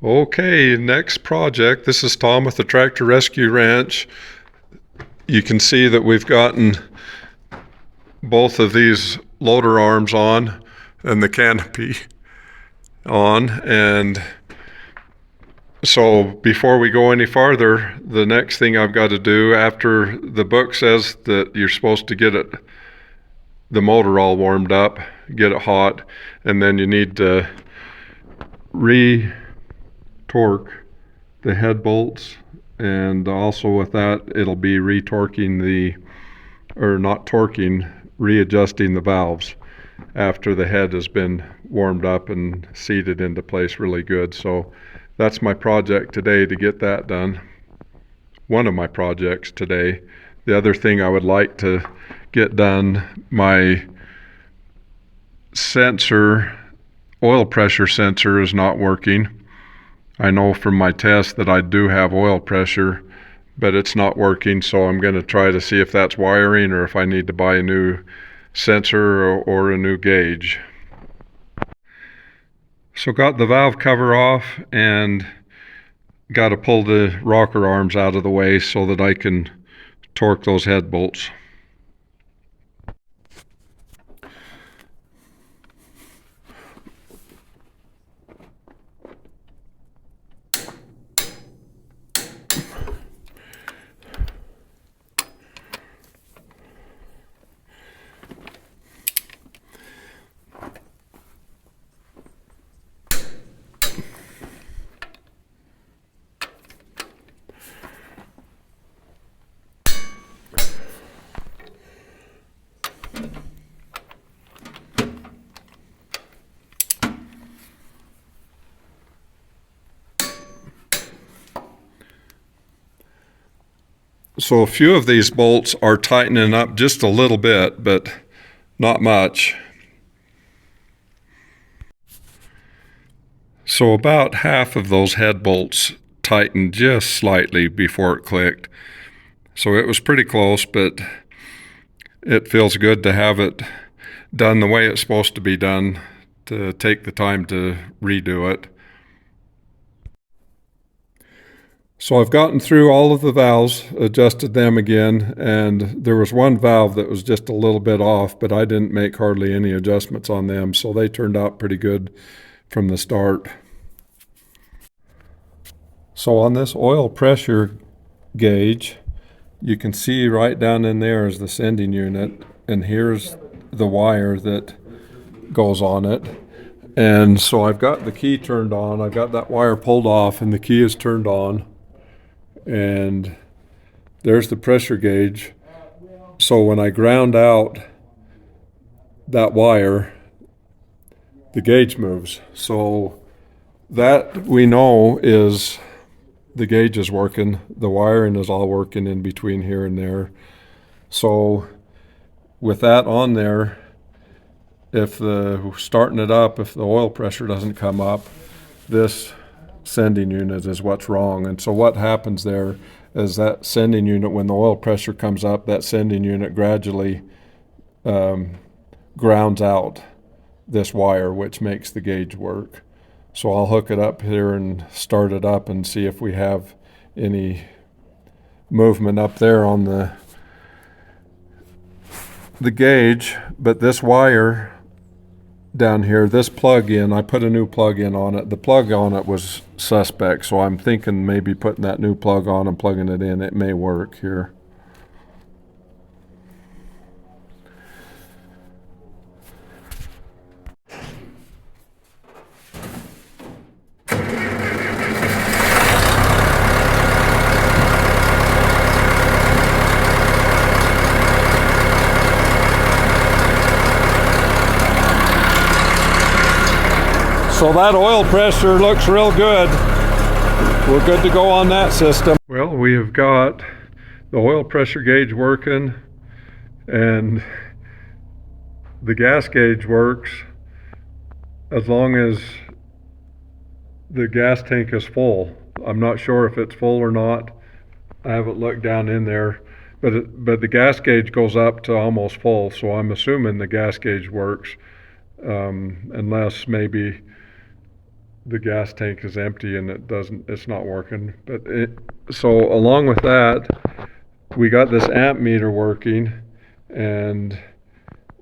Okay, next project. This is Tom with the Tractor Rescue Ranch. You can see that we've gotten both of these loader arms on and the canopy on. And so before we go any farther, the next thing I've got to do, after the book says that you're supposed to get the motor all warmed up, get it hot, and then you need to torque the head bolts, and also with that it'll be readjusting the valves after the head has been warmed up and seated into place really good. So that's my project today, to get that done. One of my projects today. The other thing I would like to get done, my oil pressure sensor is not working. I know from my test that I do have oil pressure, but it's not working, so I'm going to try to see if that's wiring or if I need to buy a new sensor or a new gauge. So got the valve cover off and got to pull the rocker arms out of the way so that I can torque those head bolts. So a few of these bolts are tightening up just a little bit, but not much. So about half of those head bolts tightened just slightly before it clicked. So it was pretty close, but it feels good to have it done the way it's supposed to be done, to take the time to redo it. So I've gotten through all of the valves, adjusted them again, and there was one valve that was just a little bit off, but I didn't make hardly any adjustments on them, so they turned out pretty good from the start. So on this oil pressure gauge, you can see right down in there is the sending unit, and here's the wire that goes on it. And so I've got the key turned on, I've got that wire pulled off, and the key is turned on. And there's the pressure gauge. So when I ground out that wire, the gauge moves. So that we know is the gauge is working. The wiring is all working in between here and there. So with that on there, if starting it up, if the oil pressure doesn't come up, this sending unit is what's wrong. And so what happens there is that sending unit, when the oil pressure comes up, that sending unit gradually grounds out this wire, which makes the gauge work. So I'll hook it up here and start it up and see if we have any movement up there on the gauge. But this wire down here, this plug-in, I put a new plug-in on it. The plug on it was suspect, so I'm thinking maybe putting that new plug on and plugging it in, it may work here. So that oil pressure looks real good. We're good to go on that system. Well, we have got the oil pressure gauge working, and the gas gauge works as long as the gas tank is full. I'm not sure if it's full or not. I haven't looked down in there, but the gas gauge goes up to almost full, so I'm assuming the gas gauge works, unless maybe the gas tank is empty and it's not working. So along with that, we got this amp meter working, and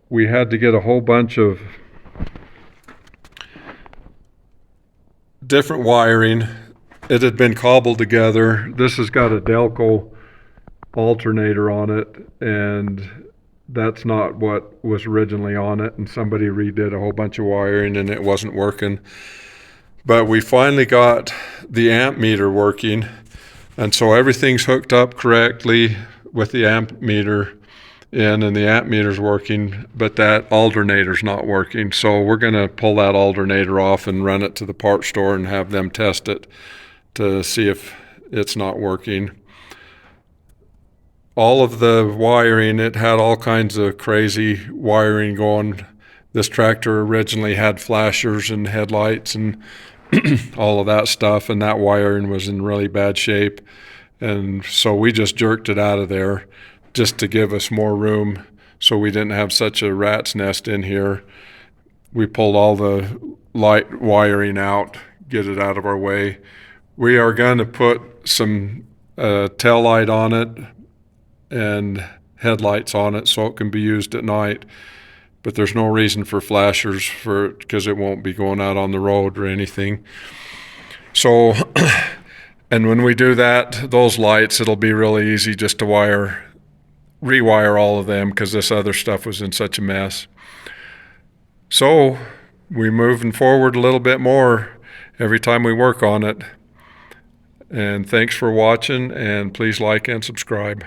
we had to get a whole bunch of different wiring. It had been cobbled together. This has got a Delco alternator on it, and that's not what was originally on it, and somebody redid a whole bunch of wiring and it wasn't working. But we finally got the amp meter working, and so everything's hooked up correctly with the amp meter in, and the amp meter's working, but that alternator's not working. So we're going to pull that alternator off and run it to the parts store and have them test it to see if it's not working. All of the wiring, it had all kinds of crazy wiring going. This tractor originally had flashers and headlights and all of that stuff, and that wiring was in really bad shape. And so we just jerked it out of there just to give us more room so we didn't have such a rat's nest in here. We pulled all the light wiring out, get it out of our way. We are going to put some tail light on it and headlights on it so it can be used at night, but there's no reason for flashers because it won't be going out on the road or anything. So and when we do that, those lights, it'll be really easy just to rewire all of them because this other stuff was in such a mess. So we're moving forward a little bit more every time we work on it. And thanks for watching, and please like and subscribe.